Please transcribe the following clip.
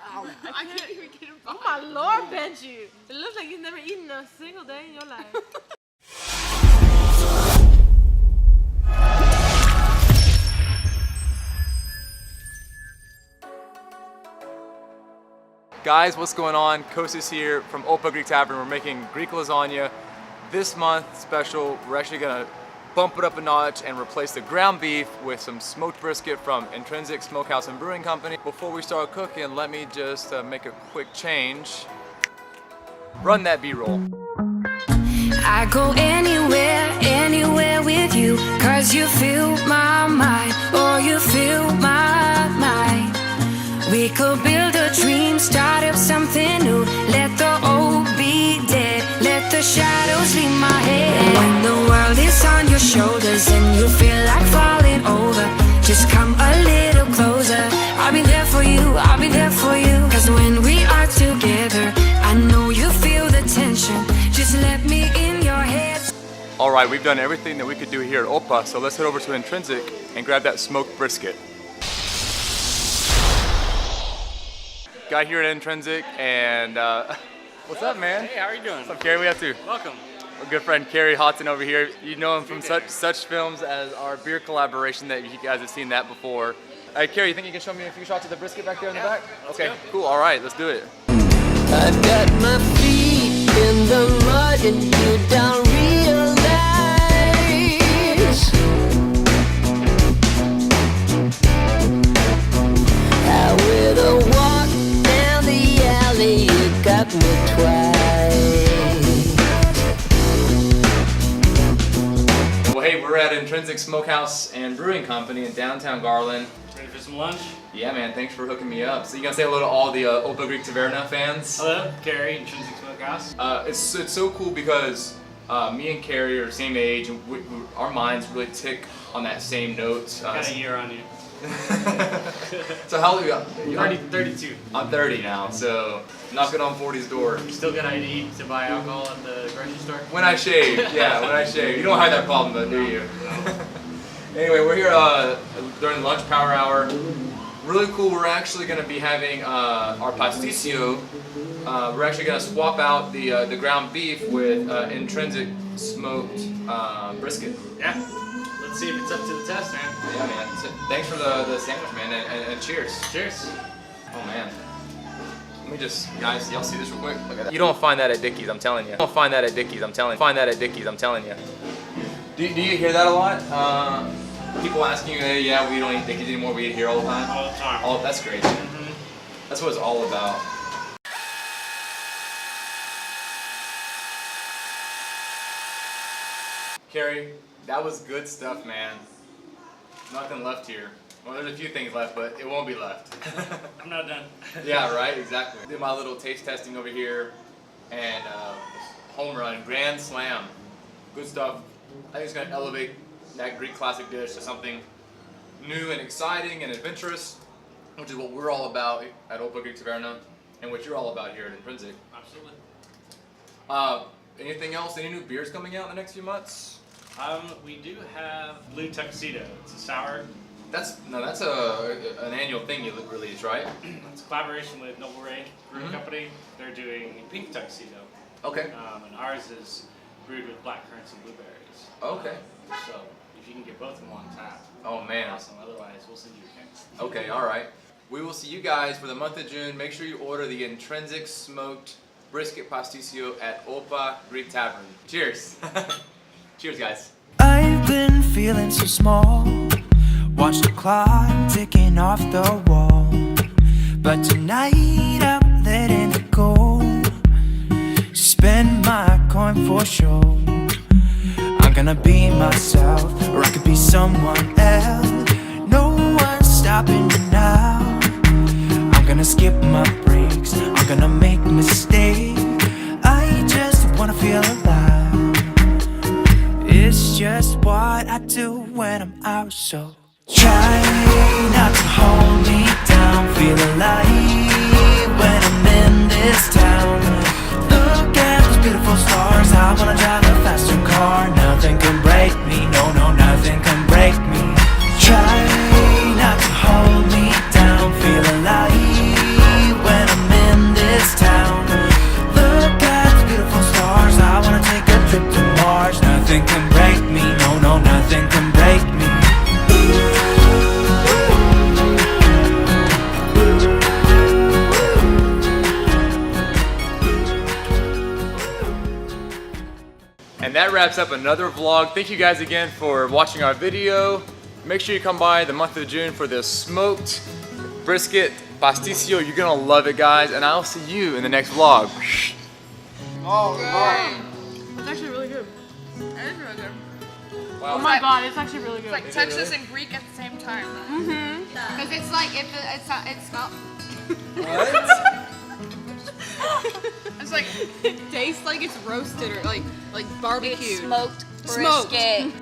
I can't even get it by. Oh my Lord, Benji. It looks like you've never eaten a single day in your life. Guys, what's going on? Kostas here from Opa Greek Tavern. We're making Greek lasagna. This month special, we're actually gonna bump it up a notch and replace the ground beef with some smoked brisket from Intrinsic Smokehouse and Brewing Company. Before we start cooking, let me just make a quick change. Run that B-roll. I go anywhere with you, 'cause you fill my mind, or you fill my mind. We could build a dream, start up something new. Let the old be dead, let the shadows leave my head. When the world is on your shoulders and you feel like falling over, just come a little closer. I'll be there for you, I'll be there for you. 'Cause when we are together, I know you feel the tension. Just let me in your head. All right, we've done everything that we could do here at Opa, so let's head over to Intrinsic and grab that smoked brisket. Got here at Intrinsic and what's up, man? Hey, how are you doing? What's up, Carrie? We have to. Welcome. Our good friend Carrie Houghton over here. You know him from such films as our beer collaboration that you guys have seen that before. Hey, Carrie, you think you can show me a few shots of the brisket back there in the back? Okay, go. cool. All right, let's do it. I've got my feet in the mud and you don't realize how with a walk down the alley you got me twice. Well, hey, we're at Intrinsic Smokehouse and Brewing Company in downtown Garland. Ready for some lunch? Yeah, man, thanks for hooking me up. So you gonna say hello to all the Opa Greek Taverna fans? Hello, Carrie, Intrinsic Smokehouse. It's so cool because me and Carrie are the same age, and our minds really tick on that same note. Got a year on you. So how old are you? 32. I'm 30 now, so knocking on 40's door. Still got ID to buy alcohol at the grocery store? When I shave, yeah, when I shave. You don't have that problem though, do you? Anyway, we're here during lunch power hour. Really cool, we're actually going to be having our pastitsio. We're actually going to swap out the ground beef with Intrinsic smoked brisket. Yeah. Let's see if it's up to the test, man. Yeah, man. So, thanks for the sandwich, man, and cheers. Cheers. Oh, man. Let me just, guys, y'all see this real quick? Look at that. You don't find that at Dickies, I'm telling you. You don't find that at Dickies, I'm telling you. Find that at Dickies, I'm telling you. Do you hear that a lot? People asking you, hey, yeah, we don't eat Dickies anymore, we eat here all the time? All the time. Oh, that's great. Mm-hmm. That's what it's all about. Carrie, that was good stuff, man. Nothing left here. Well, there's a few things left, but it won't be left. I'm not done. Yeah, right, exactly. Did my little taste testing over here, and home run, grand slam. Good stuff. I think it's gonna elevate that Greek classic dish to something new and exciting and adventurous, which is what we're all about at Opa Greek Taverna, and what you're all about here at Intrinsic. Absolutely. Anything else? Any new beers coming out in the next few months? We do have Blue Tuxedo. It's a sour. That's an annual thing you release, right? It's a collaboration with Noble Rank Brewing Company. They're doing Pink Tuxedo. Okay. And ours is brewed with black currants and blueberries. Okay. So if you can get both of them on tap, Oh man. awesome. Otherwise, we'll send you a case. Okay, all right. We will see you guys for the month of June. Make sure you order the Intrinsic Smoked Brisket Pastitsio at Opa Greek Tavern. Cheers. Cheers, guys. I've been feeling so small. Watch the clock ticking off the wall. But tonight I'm letting it go. Spend my coin for sure. I'm gonna be myself, or I could be someone else. No one's stopping me now. I'm gonna skip my breaks, I'm gonna make mistakes. I just wanna feel alive. It's just what I do when I'm out, so try not to hold me down. Feel alive when I'm in this town. Look at those beautiful stars. I wanna drive a faster car. Nothing can break me, no, no, nothing can break me. Try not to hold me down. Feel alive when wraps up another vlog. Thank you guys again for watching our video. Make sure you come by the month of June for this Smoked Brisket Pastitsio. You're gonna love it, guys, and I'll see you in the next vlog. It's actually really good. It is really good. Wow. Oh my god, it's actually really good. It's like Texas and Greek at the same time. Because it's like, it smells. What? It's like, it tastes like it's roasted or like barbecued. Smoked brisket.